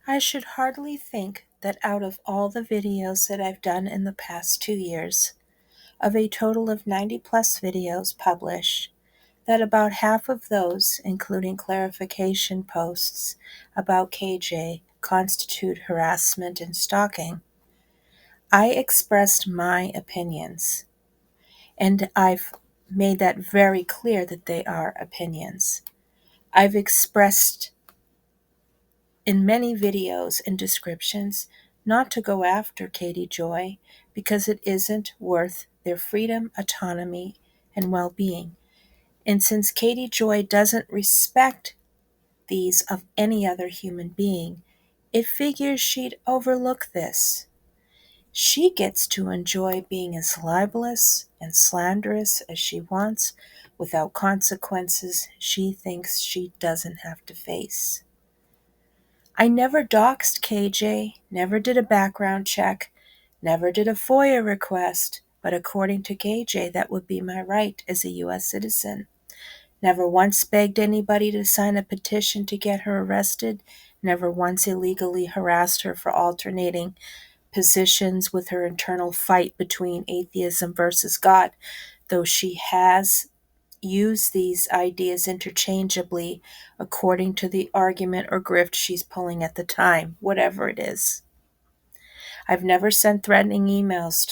I should hardly think that out of all the videos that I've done in the past 2 years, of a total of 90 plus videos published, that about half of those, including clarification posts about KJ, constitute harassment and stalking. I expressed my opinions, and I've made that very clear that they are opinions. I've expressed in many videos and descriptions not to go after KatieJoy because it isn't worth their freedom, autonomy, and well-being. And since KatieJoy doesn't respect these of any other human being, it figures she'd overlook this. She gets to enjoy being as libelous and slanderous as she wants without consequences she thinks she doesn't have to face. I never doxed KJ, never did a background check, never did a FOIA request, but according to KJ, that would be my right as a U.S. citizen. Never once begged anybody to sign a petition to get her arrested, never once illegally harassed her for alternating positions with her internal fight between atheism versus God, though she has used these ideas interchangeably according to the argument or grift she's pulling at the time, whatever it is. I've never sent threatening emails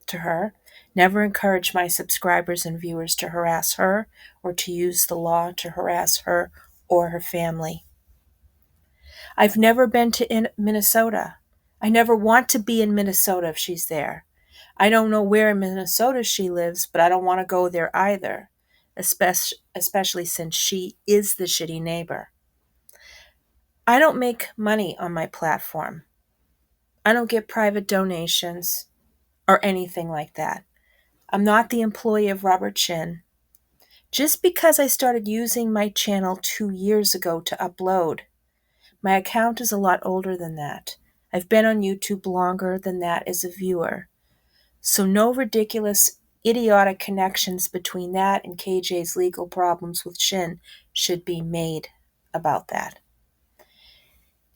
to her, never encouraged my subscribers and viewers to harass her or to use the law to harass her or her family. I've never been to Minnesota. I never want to be in Minnesota if she's there. I don't know where in Minnesota she lives, but I don't want to go there either, especially since she is the shitty neighbor. I don't make money on my platform. I don't get private donations or anything like that. I'm not the employee of Robert Chin. Just because I started using my channel 2 years ago to upload, my account is a lot older than that. I've been on YouTube longer than that as a viewer. So no ridiculous, idiotic connections between that and KJ's legal problems with Shin should be made about that.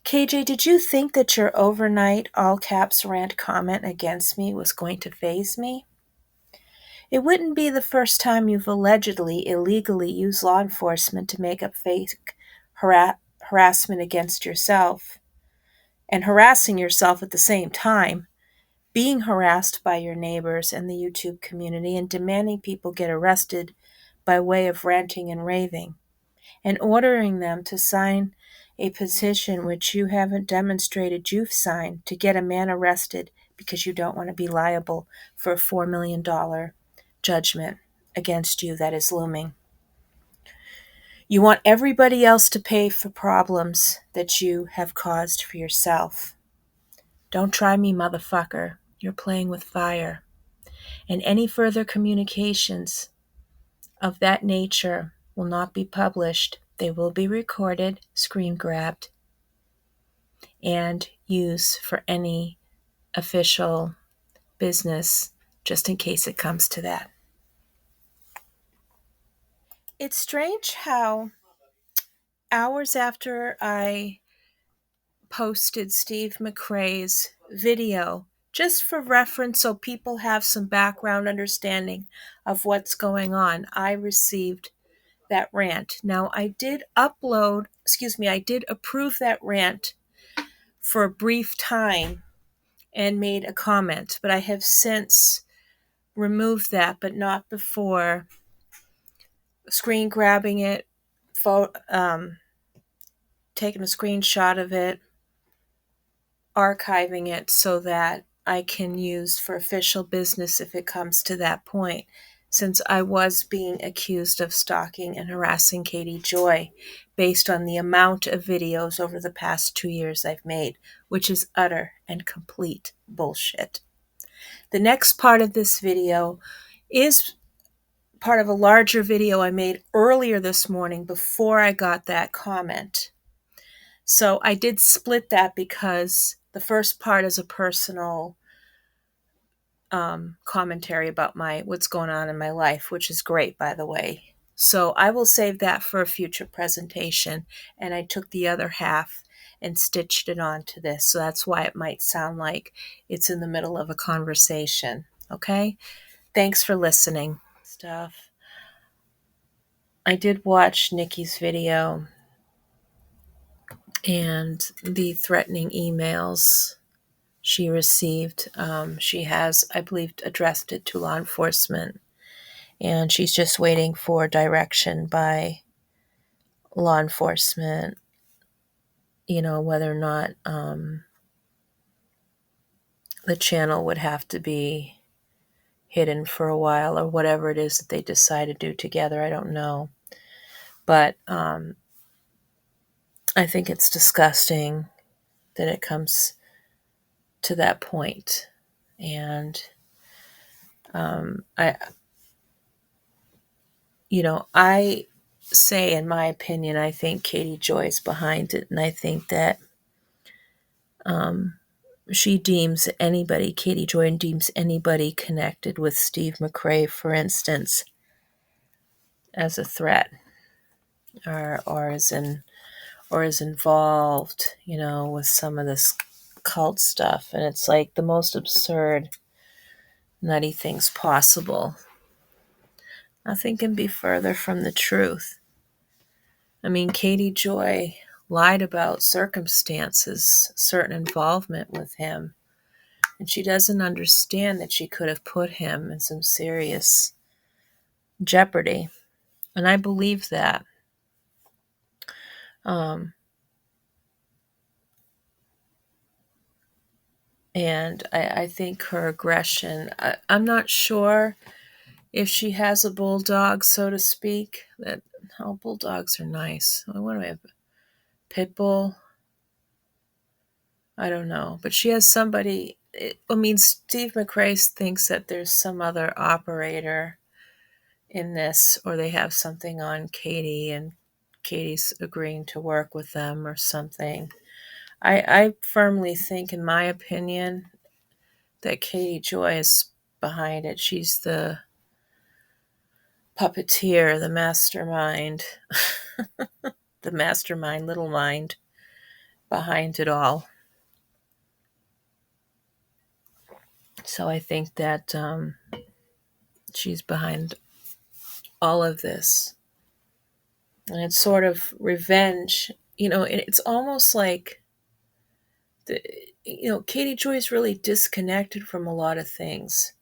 KJ, did you think that your overnight all-caps rant comment against me was going to faze me? It wouldn't be the first time you've allegedly illegally used law enforcement to make up fake harassment against yourself, and harassing yourself at the same time, being harassed by your neighbors and the YouTube community and demanding people get arrested by way of ranting and raving, and ordering them to sign a petition which you haven't demonstrated you've signed to get a man arrested because you don't want to be liable for a $4 million judgment against you that is looming. You want everybody else to pay for problems that you have caused for yourself. Don't try me, motherfucker. You're playing with fire. And any further communications of that nature will not be published. They will be recorded, screen grabbed, and used for any official business, just in case it comes to that. It's strange how hours after I posted Steve McRae's video, just for reference so people have some background understanding of what's going on, I received that rant. Now, I did approve that rant for a brief time and made a comment, but I have since removed that, but not before screen grabbing it, taking a screenshot of it, archiving it so that I can use for official business if it comes to that point, since I was being accused of stalking and harassing KatieJoy based on the amount of videos over the past 2 years I've made, which is utter and complete bullshit. The next part of this video is part of a larger video I made earlier this morning before I got that comment. So I did split that because the first part is a personal commentary about what's going on in my life, which is great, by the way. So I will save that for a future presentation, and I took the other half and stitched it onto this. So that's why it might sound like it's in the middle of a conversation. Okay? Thanks for listening. Stuff. I did watch Nikki's video and the threatening emails she received. She has, I believe, addressed it to law enforcement, and she's just waiting for direction by law enforcement, whether or not the channel would have to be hidden for a while or whatever it is that they decide to do together. I don't know. But I think it's disgusting that it comes to that point. And I say, in my opinion, I think KatieJoy's behind it. And I think that KatieJoy deems anybody connected with Steve McRae, for instance, as a threat or is involved, with some of this cult stuff. And it's like the most absurd, nutty things possible. Nothing can be further from the truth. I mean, KatieJoy lied about circumstances, certain involvement with him, and she doesn't understand that she could have put him in some serious jeopardy. And I believe that. And I think her aggression, I'm not sure if she has a bulldog, so to speak. Bulldogs are nice. What do I have? Pit bull? I don't know. But she has somebody. Steve McRae thinks that there's some other operator in this, or they have something on Katie, and Katie's agreeing to work with them or something. I firmly think, in my opinion, that KatieJoy is behind it. She's the puppeteer, the mastermind, the mastermind, little mind behind it all. So I think that she's behind all of this. And it's sort of revenge. It's almost like, KatieJoy is really disconnected from a lot of things.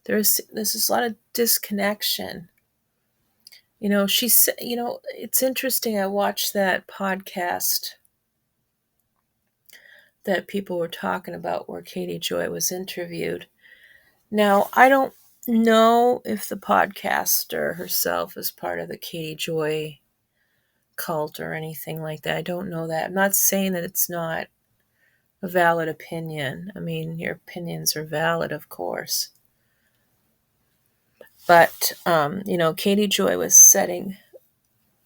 There's this lot of disconnection. It's interesting. I watched that podcast that people were talking about where KatieJoy was interviewed. Now, I don't know if the podcaster herself is part of the KatieJoy cult or anything like that. I don't know that. I'm not saying that it's not a valid opinion. I mean, your opinions are valid, of course. But, KatieJoy was setting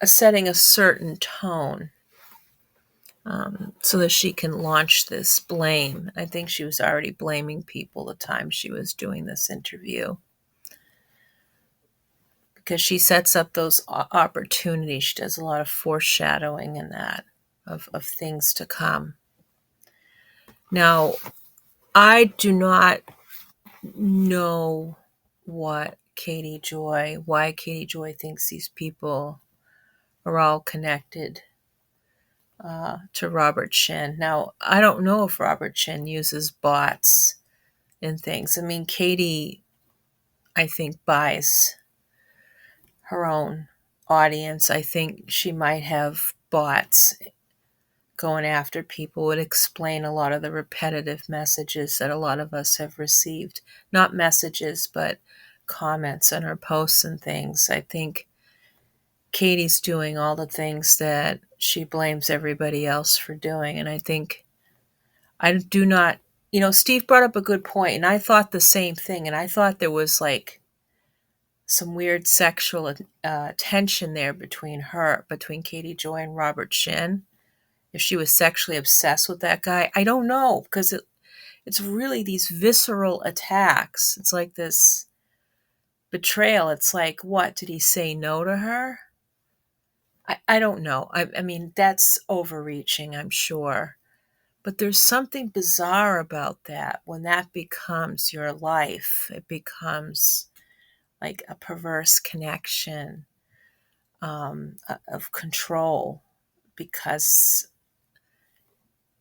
a certain tone so that she can launch this blame. I think she was already blaming people the time she was doing this interview, because she sets up those opportunities. She does a lot of foreshadowing in that of things to come. Now, I do not know why KatieJoy thinks these people are all connected to Robert Shin. Now, I don't know if Robert Shin uses bots and things. I mean, Katie, I think, buys her own audience. I think she might have bots going after people. Would explain a lot of the repetitive messages that a lot of us have received. Not messages, but comments on her posts and things. I think Katie's doing all the things that she blames everybody else for doing. And I think I do not, Steve brought up a good point, and I thought the same thing. And I thought there was like some weird sexual tension there between KatieJoy and Robert Shin. If she was sexually obsessed with that guy, I don't know, because it's really these visceral attacks. It's like this betrayal. It's like, what, did he say no to her? I don't know. I mean, that's overreaching, I'm sure. But there's something bizarre about that when that becomes your life. It becomes like a perverse connection of control because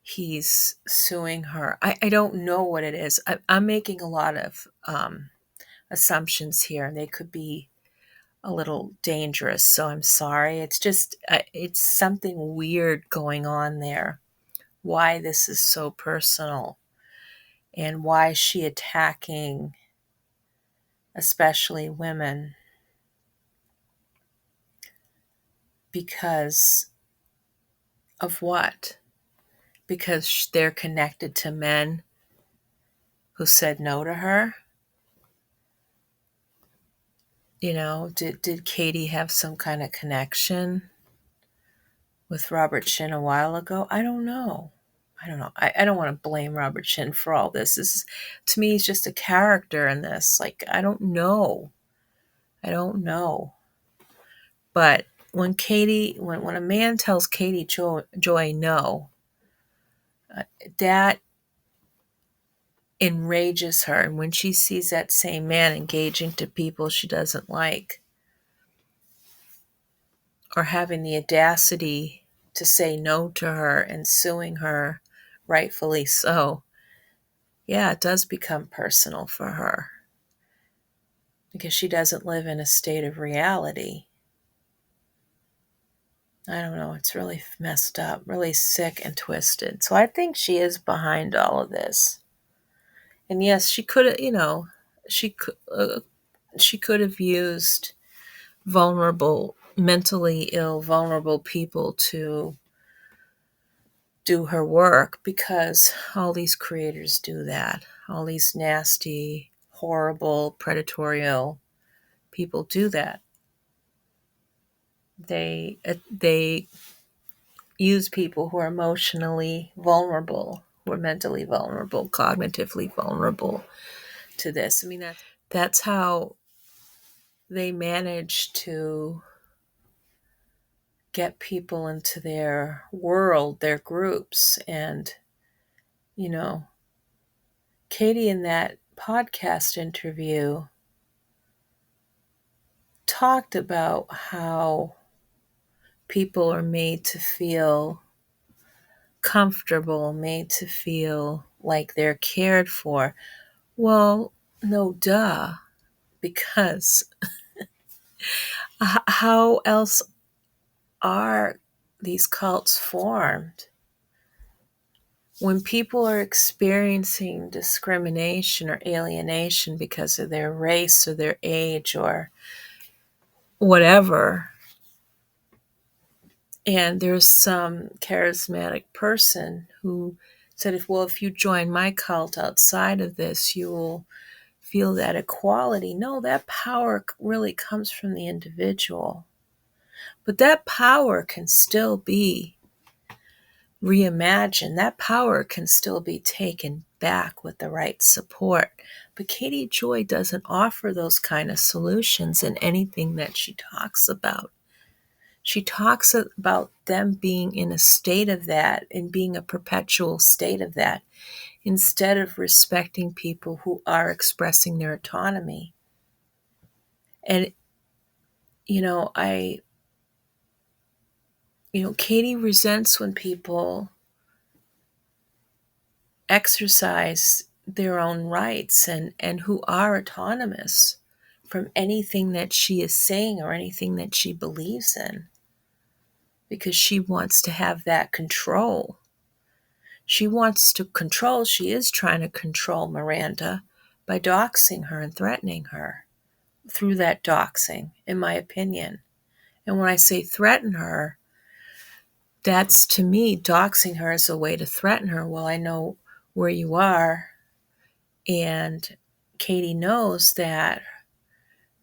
he's suing her. I don't know what it is. I'm making a lot of assumptions here, and they could be a little dangerous. So I'm sorry. It's just, it's something weird going on there. Why this is so personal and why is she attacking especially women, because of what? Because they're connected to men who said no to her. You know, did Katie have some kind of connection with Robert Shin a while ago? I don't know. I don't want to blame Robert Shin for all this. This is, to me, he's just a character in this. Like, I don't know. But when when a man tells KatieJoy no, that enrages her. And when she sees that same man engaging to people she doesn't like, or having the audacity to say no to her and suing her, rightfully so, yeah, it does become personal for her because she doesn't live in a state of reality. I don't know. It's really messed up, really sick and twisted. So I think she is behind all of this. And yes, she could have, she could have used mentally ill, vulnerable people to do her work, because all these creators do that. All these nasty, horrible, predatory people do that. They use people who are emotionally vulnerable, who are mentally vulnerable, cognitively vulnerable to this. I mean, that's how they manage to get people into their world, their groups. And, you know, Katie in that podcast interview talked about how people are made to feel comfortable, made to feel like they're cared for. Well, no, duh, because how else are these cults formed? When people are experiencing discrimination or alienation because of their race or their age or whatever, and there's some charismatic person who said, if you join my cult outside of this, you will feel that equality. No, that power really comes from the individual. But that power can still be reimagined. That power can still be taken back with the right support. But KatieJoy doesn't offer those kind of solutions in anything that she talks about. She talks about them being in a state of that and being a perpetual state of that, instead of respecting people who are expressing their autonomy. And, Katie resents when people exercise their own rights and who are autonomous from anything that she is saying or anything that she believes in, because she wants to have that control. She wants to control. She is trying to control Miranda by doxing her and threatening her through that doxing, in my opinion. And when I say threaten her, that's, to me, doxing her is a way to threaten her. Well, I know where you are, and Katie knows that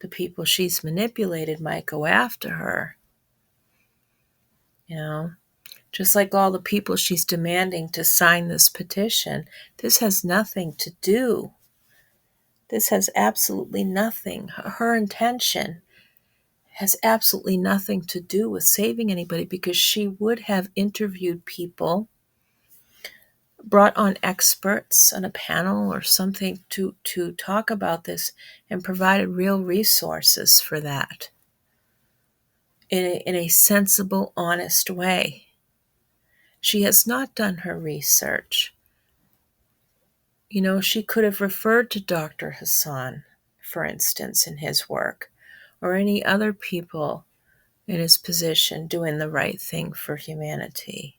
the people she's manipulated might go after her. Just like all the people she's demanding to sign this petition. This has nothing to do. This has absolutely nothing. Her intention has absolutely nothing to do with saving anybody, because she would have interviewed people, brought on experts on a panel or something to talk about this, and provided real resources for that in a sensible, honest way. She has not done her research. She could have referred to Dr. Hassan, for instance, in his work, or any other people in his position doing the right thing for humanity,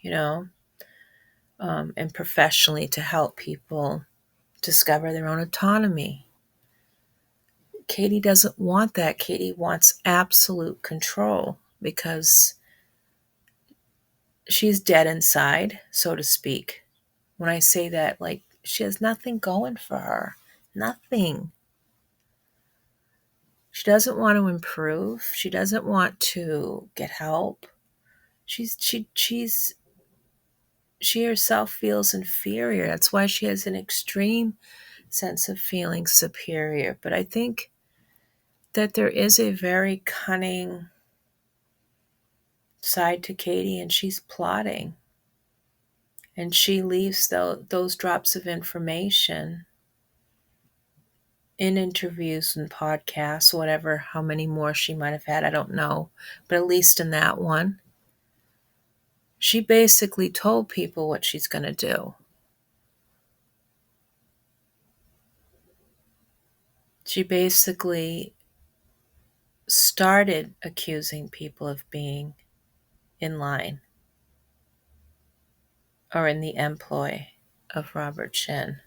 and professionally to help people discover their own autonomy. Katie doesn't want that. Katie wants absolute control because she's dead inside, so to speak. When I say that, like, she has nothing going for her. Nothing. She doesn't want to improve. She doesn't want to get help. She herself feels inferior. That's why she has an extreme sense of feeling superior. But I think that there is a very cunning side to Katie, and she's plotting. And she leaves those drops of information in interviews and podcasts, whatever, how many more she might have had, I don't know. But at least in that one, she basically told people what she's going to do. She basically started accusing people of being in line or in the employ of Robert Shin,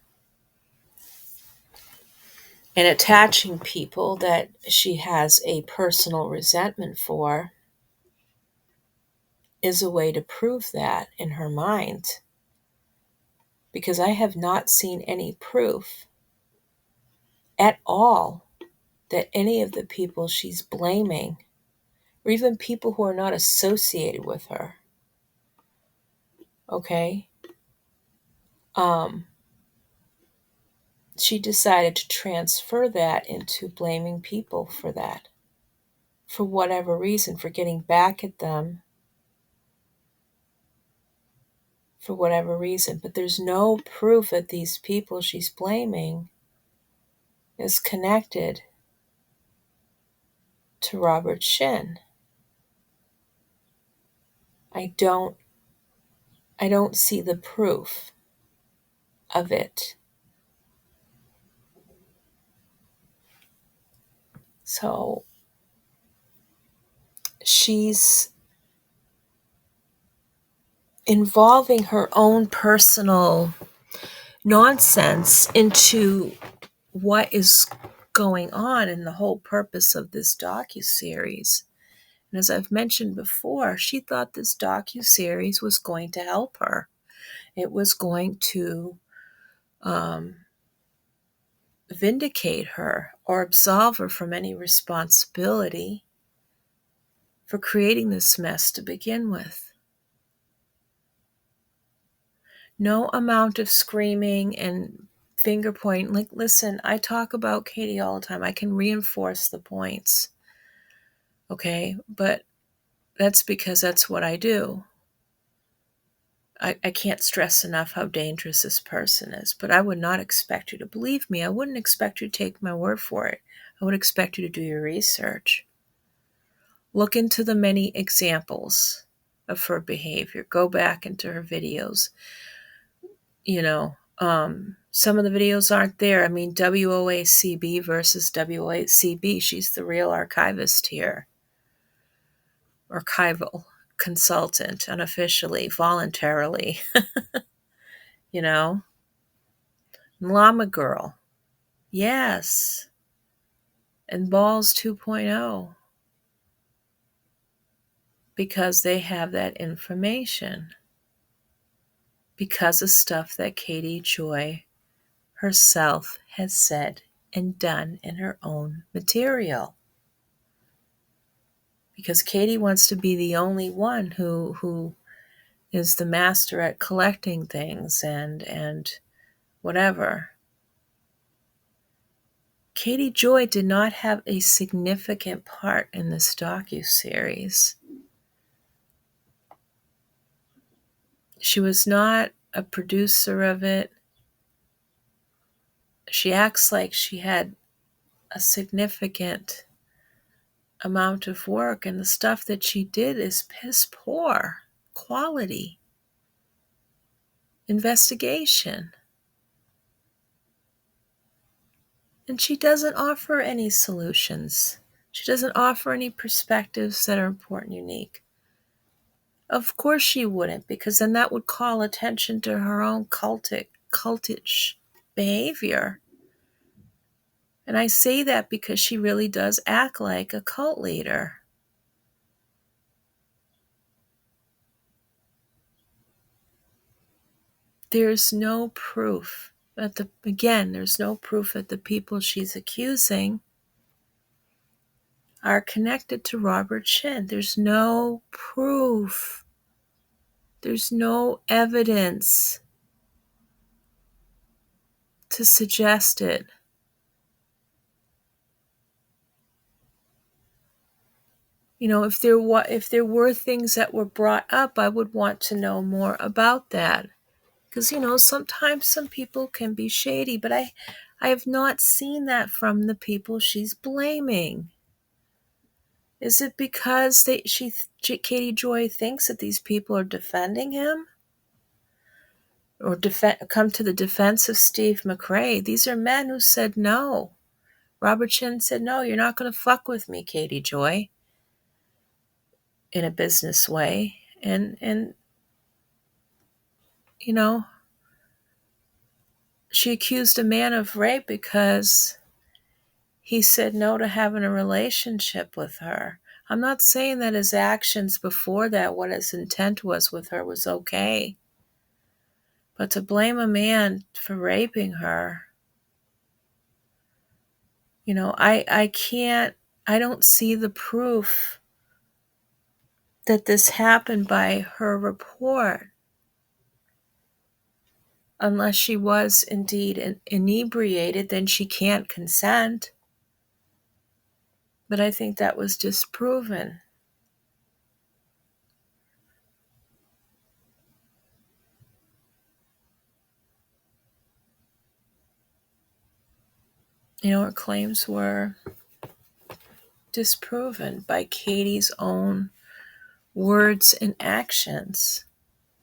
and attaching people that she has a personal resentment for is a way to prove that in her mind. Because I have not seen any proof at all that any of the people she's blaming, or even people who are not associated with her, okay, she decided to transfer that into blaming people for that, for whatever reason, for getting back at them for whatever reason. But there's no proof that these people she's blaming is connected to Robert Shin. I don't see the proof of it. So she's involving her own personal nonsense into what is going on in the whole purpose of this docuseries. And as I've mentioned before, she thought this docuseries was going to help her. It was going to vindicate her or absolve her from any responsibility for creating this mess to begin with. No amount of screaming and finger pointing. Like, listen, I talk about Katie all the time. I can reinforce the points. Okay? But that's because that's what I do. I can't stress enough how dangerous this person is. But I would not expect you to believe me. I wouldn't expect you to take my word for it. I would expect you to do your research. Look into the many examples of her behavior. Go back into her videos. Some of the videos aren't there. I mean, WOACB versus WOACB. She's the real archivist here. Archival consultant, unofficially, voluntarily. Llama Girl. Yes. And Balls 2.0. Because they have that information. Because of stuff that KatieJoy herself has said and done in her own material. Because Katie wants to be the only one who is the master at collecting things and whatever. KatieJoy did not have a significant part in this docuseries. She was not a producer of it. She acts like she had a significant amount of work, and the stuff that she did is piss poor quality investigation. And she doesn't offer any solutions. She doesn't offer any perspectives that are important, unique. Of course she wouldn't, because then that would call attention to her own cultish behavior. And I say that because she really does act like a cult leader. There's no proof there's no proof that the people she's accusing are connected to Robert Shin. There's no proof. There's no evidence to suggest it. You know, if there were things that were brought up, I would want to know more about that. Because, sometimes some people can be shady, but I have not seen that from the people she's blaming. Is it because KatieJoy thinks that these people are defending him? Or come to the defense of Steve McRae? These are men who said no. Robert Shin said, no, you're not going to fuck with me, KatieJoy, in a business way. And she accused a man of rape because he said no to having a relationship with her. I'm not saying that his actions before that, what his intent was with her, was okay. But to blame a man for raping her, I don't see the proof that this happened by her report. Unless she was indeed inebriated, then she can't consent. But I think that was disproven. Her claims were disproven by Katie's own words and actions,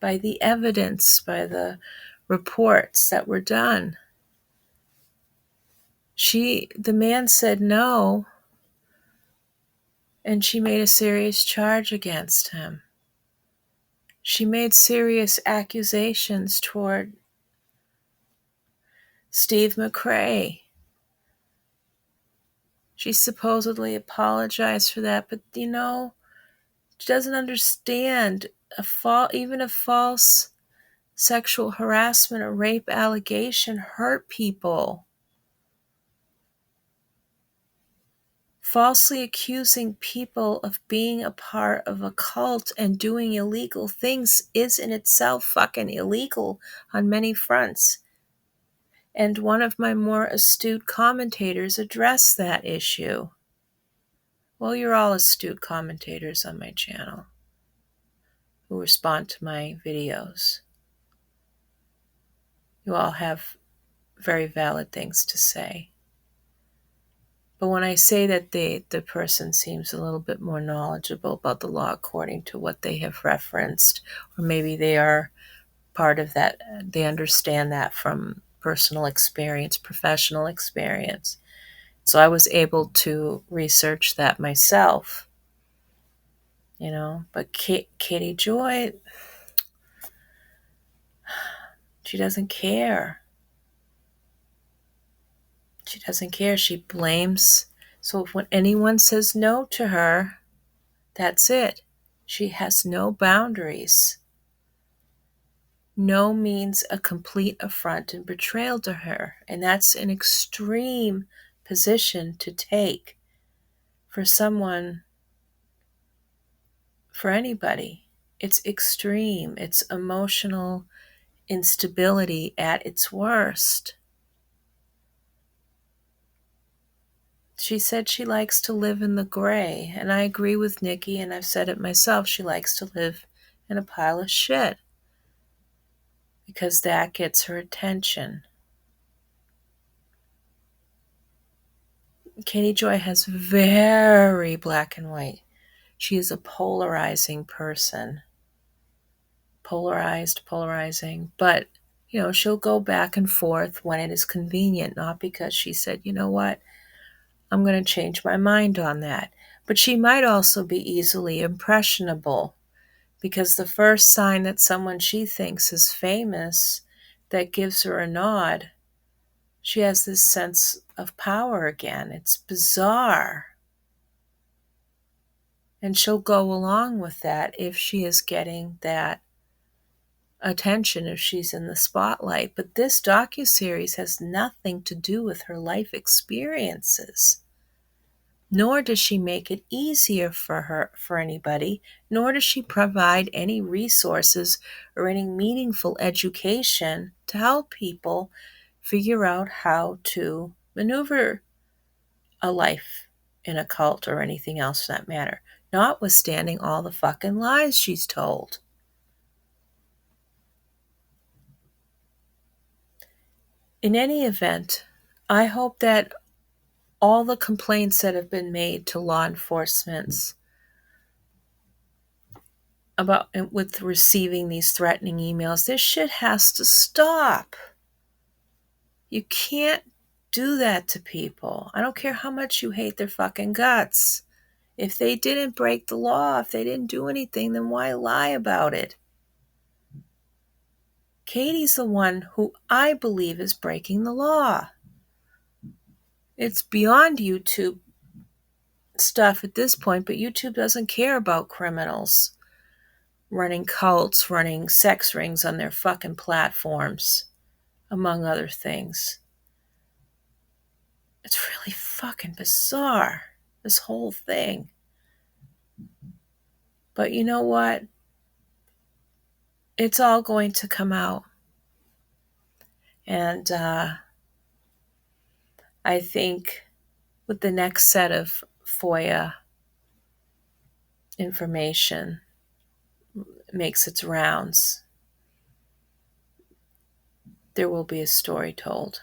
by the evidence, by the reports that were done. The man said no, and she made a serious charge against him. She made serious accusations toward Steve McRae. She supposedly apologized for that, but she doesn't understand even a false sexual harassment or rape allegation hurt people. Falsely accusing people of being a part of a cult and doing illegal things is in itself fucking illegal on many fronts. And one of my more astute commentators addressed that issue. Well, you're all astute commentators on my channel who respond to my videos. You all have very valid things to say. But when I say that the person seems a little bit more knowledgeable about the law according to what they have referenced, or maybe they are part of that, they understand that from personal experience, professional experience. So I was able to research that myself, but KatieJoy, she doesn't care. She doesn't care. She blames. So when anyone says no to her, that's it. She has no boundaries. No means a complete affront and betrayal to her. And that's an extreme position to take for someone, for anybody. It's extreme. It's emotional instability at its worst. She said she likes to live in the gray, and I agree with Nikki, and I've said it myself. She likes to live in a pile of shit because that gets her attention. KatieJoy has very black and white. She is a polarizing person. Polarizing, but she'll go back and forth when it is convenient, not because she said, you know what, I'm going to change my mind on that. But she might also be easily impressionable, because the first sign that someone she thinks is famous that gives her a nod, she has this sense of power again. It's bizarre. And she'll go along with that if she is getting that attention, if she's in the spotlight. But this docuseries has nothing to do with her life experiences. Nor does she make it easier for anybody, nor does she provide any resources or any meaningful education to help people figure out how to maneuver a life in a cult or anything else for that matter, notwithstanding all the fucking lies she's told. In any event, I hope that all the complaints that have been made to law enforcement about with receiving these threatening emails, this shit has to stop. You can't do that to people. I don't care how much you hate their fucking guts. If they didn't break the law, if they didn't do anything, then why lie about it? Katie's the one who I believe is breaking the law. It's beyond YouTube stuff at this point, but YouTube doesn't care about criminals running cults, running sex rings on their fucking platforms, among other things. It's really fucking bizarre, this whole thing. But you know what? It's all going to come out. And I think with the next set of FOIA information makes its rounds, there will be a story told.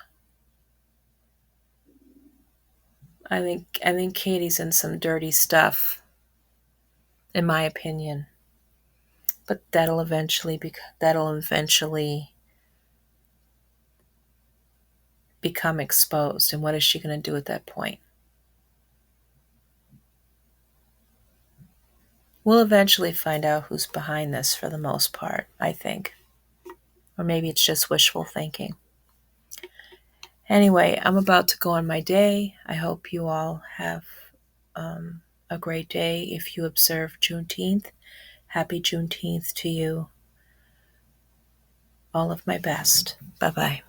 I think Katie's in some dirty stuff, in my opinion. But that'll eventually become exposed. And what is she going to do at that point? We'll eventually find out who's behind this for the most part, I think. Or maybe it's just wishful thinking. Anyway, I'm about to go on my day. I hope you all have a great day. If you observe Juneteenth, happy Juneteenth to you. All of my best. Bye-bye.